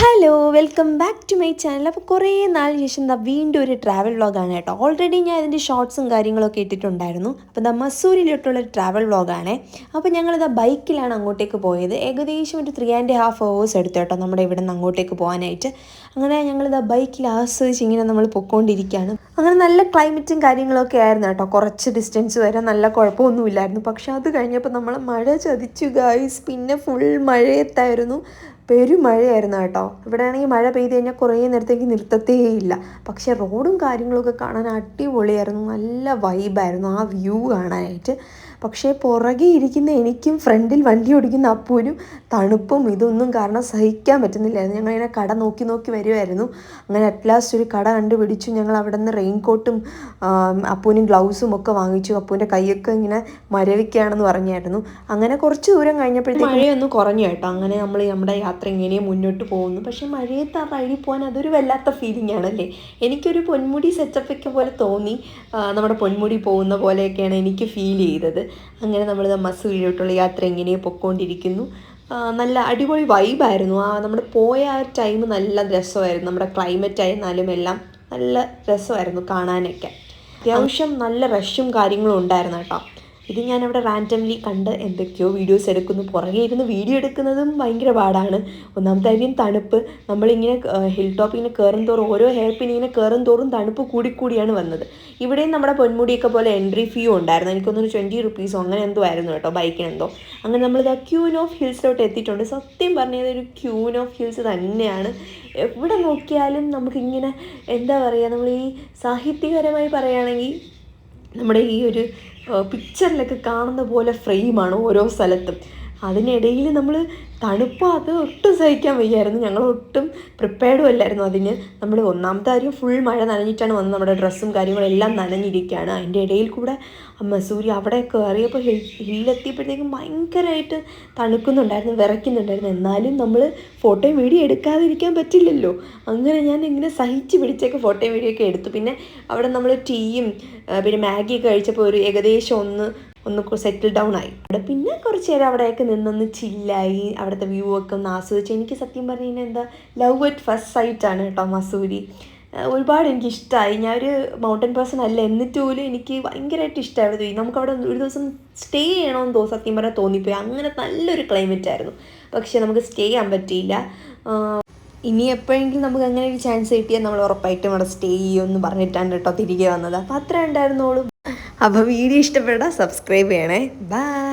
Hello welcome back to my channel. അപ്പോൾ കുറേ നാളിന് ശേഷം വീണ്ടും ഒരു ട്രാവൽ വ്ളോഗാണ് കേട്ടോ. ഓൾറെഡി ഞാൻ ഇതിൻ്റെ ഷോർട്സും കാര്യങ്ങളൊക്കെ ഇട്ടിട്ടുണ്ടായിരുന്നു. അപ്പോൾ മസൂരിയിലോട്ടുള്ളൊരു ട്രാവൽ വ്ളോഗാണേ. അപ്പോൾ ഞങ്ങളിതാ ബൈക്കിലാണ് അങ്ങോട്ടേക്ക് പോയത്. ഏകദേശം ഒരു 3.5 hours എടുത്തു കേട്ടോ നമ്മുടെ ഇവിടെ നിന്ന് അങ്ങോട്ടേക്ക് പോകാനായിട്ട്. അങ്ങനെ ഞങ്ങളിതാ ബൈക്കിൽ ആസ്വദിച്ച് ഇങ്ങനെ നമ്മൾ പൊയ്ക്കൊണ്ടിരിക്കുകയാണ്. അങ്ങനെ നല്ല ക്ലൈമറ്റും കാര്യങ്ങളൊക്കെ ആയിരുന്നു കേട്ടോ. കുറച്ച് ഡിസ്റ്റൻസ് വരെ നല്ല കുഴപ്പമൊന്നുമില്ലായിരുന്നു. പക്ഷെ അത് കഴിഞ്ഞപ്പോൾ നമ്മൾ മഴ ചതിച്ചു ഗായ്സ്. പിന്നെ ഫുൾ മഴയത്തായിരുന്നു, പെരുമഴയായിരുന്നു കേട്ടോ. ഇവിടെ ആണെങ്കിൽ മഴ പെയ്ത് കഴിഞ്ഞാൽ കുറേ നേരത്തേക്ക് നിർത്തത്തേയില്ല. പക്ഷേ റോഡും കാര്യങ്ങളൊക്കെ കാണാൻ അടിപൊളിയായിരുന്നു, നല്ല വൈബായിരുന്നു ആ വ്യൂ കാണാനായിട്ട്. പക്ഷേ പുറകെ ഇരിക്കുന്ന എനിക്കും ഫ്രണ്ടിൽ വണ്ടി ഓടിക്കുന്ന അപ്പൂനും തണുപ്പും ഇതൊന്നും കാരണം സഹിക്കാൻ പറ്റുന്നില്ലായിരുന്നു. ഞങ്ങളിങ്ങനെ കട നോക്കി നോക്കി വരുമായിരുന്നു. അങ്ങനെ അറ്റ് ലാസ്റ്റ് ഒരു കട കണ്ടുപിടിച്ചു. ഞങ്ങൾ അവിടെ നിന്ന് റെയിൻകോട്ടും അപ്പൂനും ഗ്ലൗസും ഒക്കെ വാങ്ങിച്ചു. അപ്പൂൻ്റെ കൈയൊക്കെ ഇങ്ങനെ മരവിക്കുകയാണെന്ന് പറഞ്ഞായിരുന്നു. അങ്ങനെ കുറച്ച് ദൂരം കഴിഞ്ഞപ്പോഴത്തേക്ക് മഴയൊന്ന് കുറഞ്ഞു കേട്ടോ. അങ്ങനെ നമ്മൾ നമ്മുടെ യാത്ര ഇങ്ങനെ മുന്നോട്ട് പോകുന്നു. പക്ഷേ മഴയത്ത് ആ റൈഡിൽ പോകാൻ അതൊരു വല്ലാത്ത ഫീലിംഗ് ആണല്ലേ. എനിക്കൊരു പൊന്മുടി സെറ്റപ്പൊക്കെ പോലെ തോന്നി. നമ്മുടെ പൊന്മുടി പോകുന്ന പോലെയൊക്കെയാണ് എനിക്ക് ഫീൽ ചെയ്തത്. അങ്ങനെ നമ്മൾ മസൂരിയിലോട്ടുള്ള യാത്ര ഇങ്ങനെ പൊയ്ക്കൊണ്ടിരിക്കുന്നു. നല്ല അടിപൊളി വൈബായിരുന്നു. നമ്മൾ പോയ ആ ടൈം നല്ല രസമായിരുന്നു. നമ്മുടെ ക്ലൈമറ്റ് ആയിരുന്നാലും എല്ലാം നല്ല രസമായിരുന്നു കാണാനൊക്കെ. അത്യാവശ്യം നല്ല റഷും കാര്യങ്ങളും ഉണ്ടായിരുന്നു കേട്ടോ. ഇത് ഞാനവിടെ റാൻഡംലി കണ്ട് എന്തൊക്കെയോ വീഡിയോസ് എടുക്കുന്നു. പുറകെ ഇരുന്ന് വീഡിയോ എടുക്കുന്നതും ഭയങ്കര പാടാണ്. ഒന്നാമത്തെ കാര്യം തണുപ്പ്. നമ്മളിങ്ങനെ ഹിൽ ടോപ്പ് ഇങ്ങനെ കയറും തോറും, ഓരോ ഹെയർ പിൻ ഇങ്ങനെ കയറും തോറും തണുപ്പ് കൂടിക്കൂടിയാണ് വന്നത്. ഇവിടെയും നമ്മുടെ പൊന്മുടിയൊക്കെ പോലെ എൻട്രി ഫീ ഉണ്ടായിരുന്നു. എനിക്കൊന്നൊരു 20 rupees അങ്ങനെ എന്തോ ആയിരുന്നു കേട്ടോ, ബൈക്കിനെന്തോ. അങ്ങനെ നമ്മളിത് ക്യൂൻ ഓഫ് ഹിൽസിലോട്ട് എത്തിയിട്ടുണ്ട്. സത്യം പറഞ്ഞത് ഒരു ക്യൂൻ ഓഫ് ഹിൽസ് തന്നെയാണ്. എവിടെ നോക്കിയാലും നമുക്കിങ്ങനെ എന്താ പറയുക, നമ്മൾ ഈ സാഹിത്യപരമായി പറയുകയാണെങ്കിൽ നമ്മുടെ ഈ ഒരു പിക്ചറിലൊക്കെ കാണുന്ന പോലെ ഫ്രെയിമാണ് ഓരോ സ്ഥലത്തും. അതിനിടയിൽ നമ്മൾ തണുപ്പ് അത് ഒട്ടും സഹിക്കാൻ വയ്യായിരുന്നു. ഞങ്ങൾ ഒട്ടും പ്രിപ്പയർഡും അല്ലായിരുന്നു അതിന്. നമ്മൾ ഒന്നാമത്തെ കാര്യം ഫുൾ മഴ നനഞ്ഞിട്ടാണ് വന്നത്. നമ്മുടെ ഡ്രസ്സും കാര്യങ്ങളും എല്ലാം നനഞ്ഞിരിക്കുകയാണ്. അതിൻ്റെ ഇടയിൽ കൂടെ മസൂരി അവിടെ കയറിയപ്പോൾ ഹില്ലെത്തിയപ്പോഴത്തേക്കും ഭയങ്കരമായിട്ട് തണുക്കുന്നുണ്ടായിരുന്നു, വിറയ്ക്കുന്നുണ്ടായിരുന്നു. എന്നാലും നമ്മൾ ഫോട്ടോയും വീഡിയോ എടുക്കാതിരിക്കാൻ പറ്റില്ലല്ലോ. അങ്ങനെ ഞാൻ ഇങ്ങനെ സഹിച്ച് പിടിച്ചൊക്കെ ഫോട്ടോയും വീഡിയോ ഒക്കെ എടുത്തു. പിന്നെ അവിടെ നമ്മൾ ടീയും പിന്നെ മാഗിയൊക്കെ കഴിച്ചപ്പോൾ ഒരു ഏകദേശം ഒന്ന് സെറ്റിൽ ഡൗൺ ആയി. അവിടെ പിന്നെ കുറച്ച് നേരം അവിടെയൊക്കെ നിന്നൊന്ന് ചില്ലായി, അവിടുത്തെ വ്യൂ ഒക്കെ ഒന്ന് ആസ്വദിച്ചു. എനിക്ക് സത്യം പറഞ്ഞു കഴിഞ്ഞാൽ എന്താ ലവ് അറ്റ് ഫസ്റ്റ് സൈറ്റാണ് കേട്ടോ മസൂരി. ഒരുപാട് എനിക്കിഷ്ടമായി. ഞാനൊരു മൗണ്ടൻ പേഴ്സൺ അല്ല, എന്നിട്ട് പോലും എനിക്ക് ഭയങ്കരമായിട്ട് ഇഷ്ടമായിരുന്നു. നമുക്കവിടെ ഒരു ദിവസം സ്റ്റേ ചെയ്യണമെന്ന് സത്യം പറഞ്ഞാൽ തോന്നിപ്പോയി. അങ്ങനെ നല്ലൊരു ക്ലൈമറ്റ് ആയിരുന്നു. പക്ഷേ നമുക്ക് സ്റ്റേ ചെയ്യാൻ പറ്റിയില്ല. ഇനി എപ്പോഴെങ്കിലും നമുക്ക് അങ്ങനെ ഒരു ചാൻസ് കിട്ടിയാൽ നമ്മൾ ഉറപ്പായിട്ടും അവിടെ സ്റ്റേ ചെയ്യുമെന്ന് പറഞ്ഞിട്ടാണ് കേട്ടോ തിരികെ വന്നത്. അപ്പോൾ അത്ര ഉണ്ടായിരുന്നോളൂ. അപ്പോൾ വീഡിയോ ഇഷ്ടപ്പെട്ടാൽ സബ്സ്ക്രൈബ് ചെയ്യണേ. ബൈ.